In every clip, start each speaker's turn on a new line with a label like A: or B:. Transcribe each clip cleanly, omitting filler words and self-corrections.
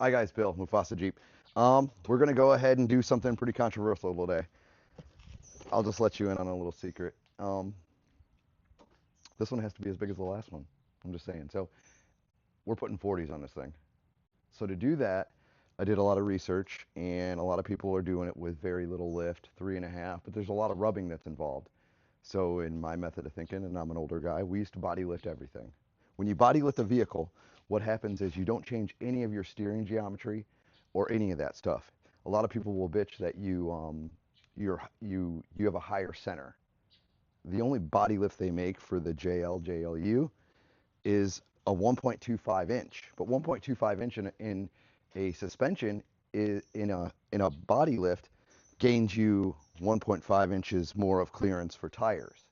A: Hi guys, Bill, Mufasajeep. We're gonna go ahead and do something pretty controversial today. I'll just let you in on a little secret. This one has to be as big as the last one. I'm just saying. So we're putting 40s on this thing. So to do that, I did a lot of research, and a lot of people are doing it with very little lift, 3.5. But there's a lot of rubbing that's involved. So in my method of thinking, and I'm an older guy, we used to body lift everything. When you body lift a vehicle, what happens is you don't change any of your steering geometry or any of that stuff. A lot of people will bitch that you have a higher center. The only body lift they make for the JLU is a 1.25 inch, but 1.25 inch in a suspension is in a body lift gains you 1.5 inches more of clearance for tires.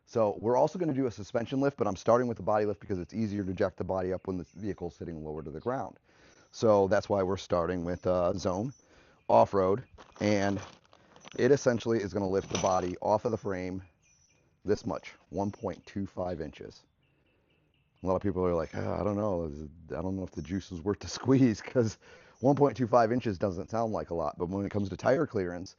A: So we're also going to do a suspension lift, but I'm starting with the body lift because it's easier to jack the body up when the vehicle's sitting lower to the ground. So that's why we're starting with zone off-road, and it essentially is going to lift the body off of the frame this much, 1.25 inches. A lot of people are like, I don't know, I don't know if the juice is worth the squeeze because 1.25 inches doesn't sound like a lot, but when it comes to tire clearance,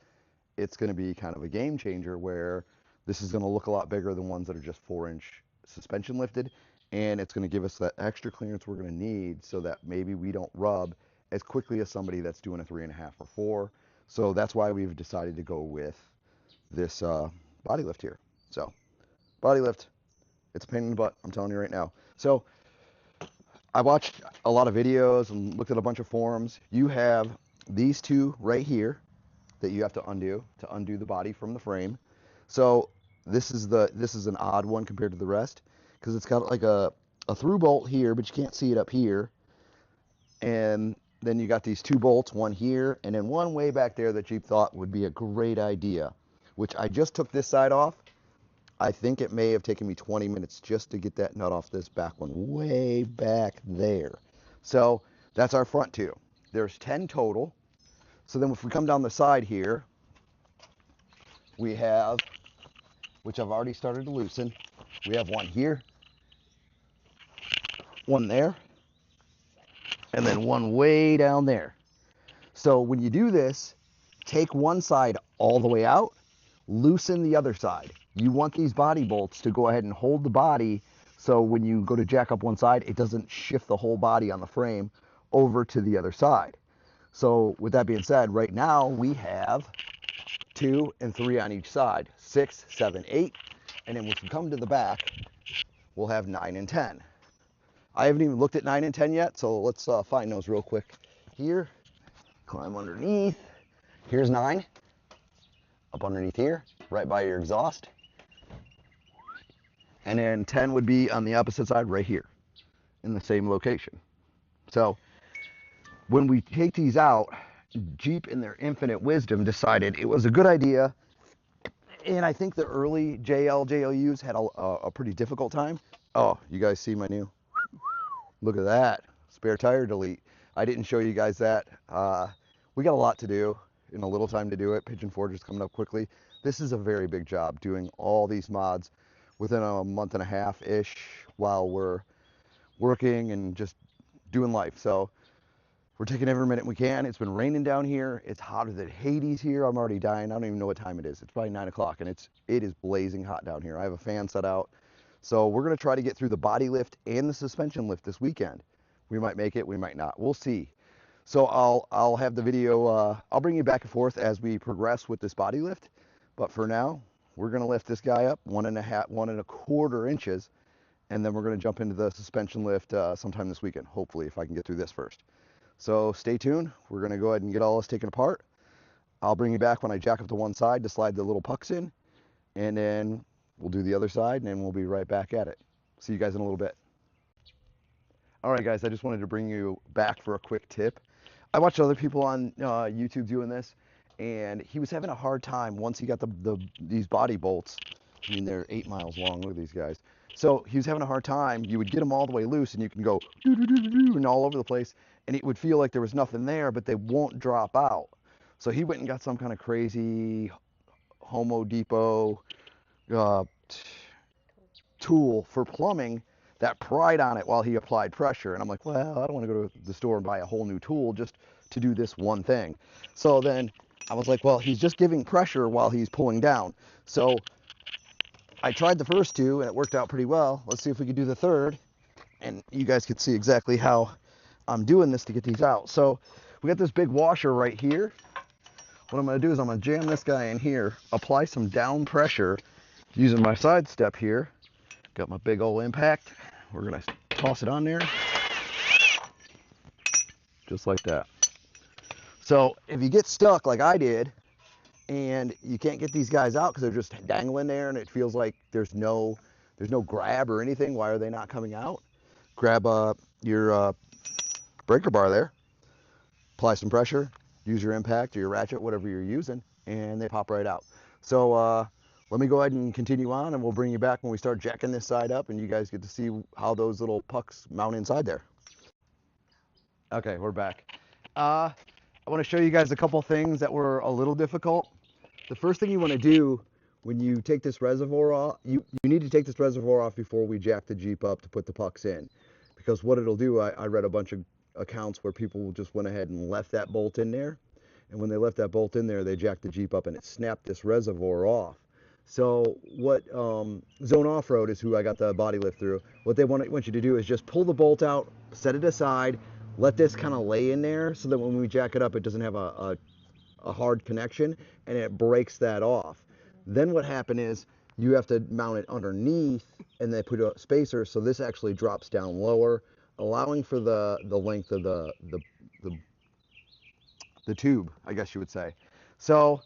A: it's going to be kind of a game changer where this is going to look a lot bigger than ones that are just 4-inch suspension lifted, and it's going to give us that extra clearance we're going to need so that maybe we don't rub as quickly as somebody that's doing a 3.5 or 4. So that's why we've decided to go with this body lift here. So body lift, it's a pain in the butt, I'm telling you right now. So I watched a lot of videos and looked at a bunch of forums. You have these two right here that you have to undo the body from the frame. So this is an odd one compared to the rest because it's got like a through bolt here, but you can't see it up here. And then you got these two bolts, one here and then one way back there that Jeep thought would be a great idea, which I just took this side off. I think it may have taken me 20 minutes just to get that nut off this back one way back there. So that's our front two. There's 10 total. So then if we come down the side here, we have, which I've already started to loosen, we have one here, one there, and then one way down there. So when you do this, take one side all the way out, loosen the other side. You want these body bolts to go ahead and hold the body so when you go to jack up one side, it doesn't shift the whole body on the frame over to the other side. So with that being said, right now we have 2 and 3 on each side, 6, 7, 8, and then when we come to the back, we'll have 9 and 10. I haven't even looked at 9 and 10 yet, so let's find those real quick. Here, climb underneath. Here's 9, up underneath here, right by your exhaust. And then 10 would be on the opposite side right here in the same location. So when we take these out, Jeep in their infinite wisdom decided it was a good idea, and I think the early JLUs had a pretty difficult time. Oh, you guys see my new, look at that, spare tire delete. I didn't show you guys that. We got a lot to do and a little time to do it. Pigeon Forge is coming up quickly. This is a very big job doing all these mods within a month and a half-ish while we're working and just doing life. So we're taking every minute we can. It's been raining down here. It's hotter than Hades here. I'm already dying. I don't even know what time it is. It's probably 9 o'clock and it is blazing hot down here. I have a fan set out. So we're gonna try to get through the body lift and the suspension lift this weekend. We might make it, we might not. We'll see. So I'll have the video, I'll bring you back and forth as we progress with this body lift. But for now, we're gonna lift this guy up 1.25 inches, and then we're gonna jump into the suspension lift sometime this weekend, hopefully, if I can get through this first. So stay tuned. We're going to go ahead and get all this taken apart. I'll bring you back when I jack up to one side to slide the little pucks in, and then we'll do the other side, and then we'll be right back at it. See you guys in a little bit. All right, guys, I just wanted to bring you back for a quick tip. I watched other people on YouTube doing this, and he was having a hard time once he got these body bolts. I mean, they're 8 miles long. Look at these guys. So he was having a hard time. You would get them all the way loose, and you can go doo doo doo doo doo and all over the place, and it would feel like there was nothing there, but they won't drop out. So he went and got some kind of crazy Homo Depot uh, tool for plumbing that pried on it while he applied pressure. And I'm like, well, I don't want to go to the store and buy a whole new tool just to do this one thing. So then I was like, well, he's just giving pressure while he's pulling down. So I tried the first two and it worked out pretty well. Let's see if we could do the third. And you guys can see exactly how I'm doing this to get these out. So we got this big washer right here. What I'm going to do is I'm going to jam this guy in here, apply some down pressure using my side step here. Got my big old impact. We're going to toss it on there just like that. So if you get stuck like I did and you can't get these guys out because they're just dangling there and it feels like there's no grab or anything, why are they not coming out? Grab your breaker bar there, apply some pressure, use your impact or your ratchet, whatever you're using, and they pop right out. So let me go ahead and continue on, and we'll bring you back when we start jacking this side up, and you guys get to see how those little pucks mount inside there. Okay, we're back. I want to show you guys a couple things that were a little difficult. The first thing you want to do when you take this reservoir off, you need to take this reservoir off before we jack the Jeep up to put the pucks in. Because what it'll do, I read a bunch of accounts where people just went ahead and left that bolt in there. And when they left that bolt in there, they jacked the Jeep up and it snapped this reservoir off. So what Zone Off-Road is who I got the body lift through. What they want you to do is just pull the bolt out, set it aside, let this kind of lay in there so that when we jack it up, it doesn't have a hard connection and it breaks that off. Then what happened is you have to mount it underneath and they put a spacer so this actually drops down lower, allowing for the length of the tube, I guess you would say. So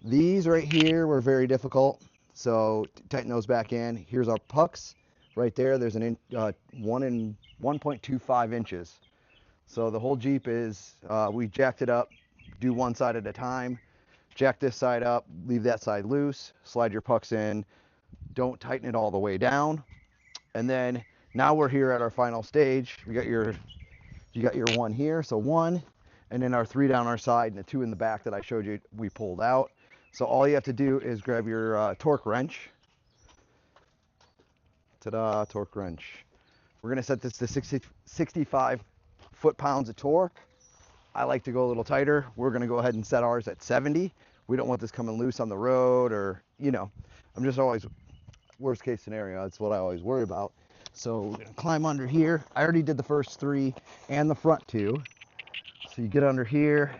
A: these right here were very difficult. So tighten those back in. Here's our pucks right there. There's an 1.25 inches. So the whole Jeep is, we jacked it up, do one side at a time, jack this side up, leave that side loose, slide your pucks in, don't tighten it all the way down. And then now we're here at our final stage. You got your one here, so one, and then our three down our side and the two in the back that I showed you we pulled out. So all you have to do is grab your torque wrench. Ta-da, torque wrench. We're gonna set this to 65 foot-pounds of torque. I like to go a little tighter. We're gonna go ahead and set ours at 70. We don't want this coming loose on the road or, you know, I'm just always, worst case scenario, that's what I always worry about. So we're gonna climb under here. I already did the first three and the front two. So you get under here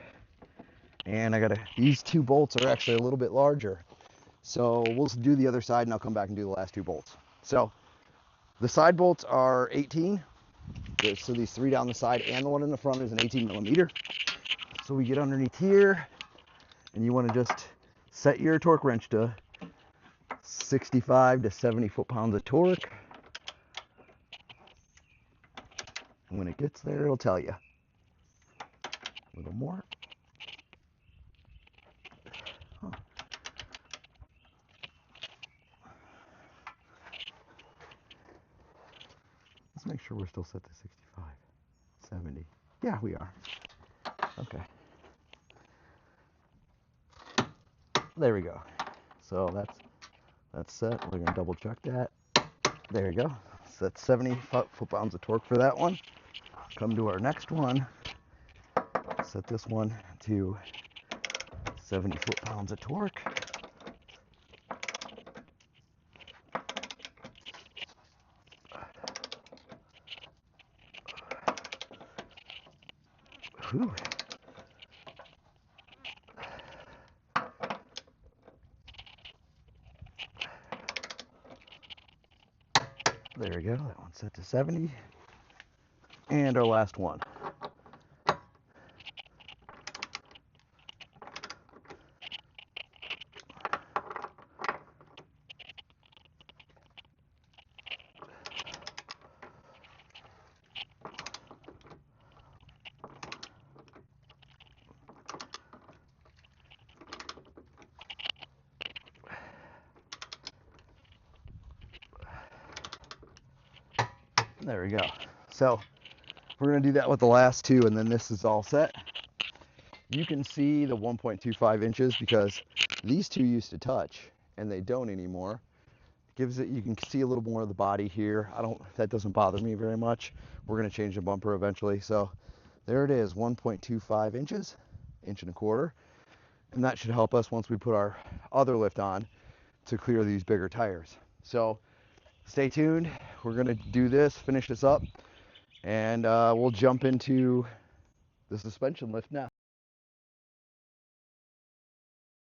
A: and these two bolts are actually a little bit larger. So we'll do the other side and I'll come back and do the last two bolts. So the side bolts are 18. So these three down the side and the one in the front is an 18 millimeter. So we get underneath here and you want to just set your torque wrench to 65 to 70 foot-pounds of torque. And when it gets there, it'll tell you. A little more. Huh. Let's make sure we're still set to 65, 70. Yeah, we are. Okay. There we go. So that's set. We're gonna double check that. There you go. So that's 70 foot-pounds of torque for that one. Come to our next one. Set this one to 70 foot-pounds of torque. Whew. There we go. That one's set to 70. And our last one. There we go. So we're going to do that with the last two, and then this is all set. You can see the 1.25 inches because these two used to touch, and they don't anymore Gives it, you can see a little more of the body here. That doesn't bother me very much. We're gonna change the bumper eventually. So there it is, 1.25 inches, inch and a quarter. And that should help us once we put our other lift on to clear these bigger tires. So stay tuned. We're gonna do this, finish this up, and we'll jump into the suspension lift now.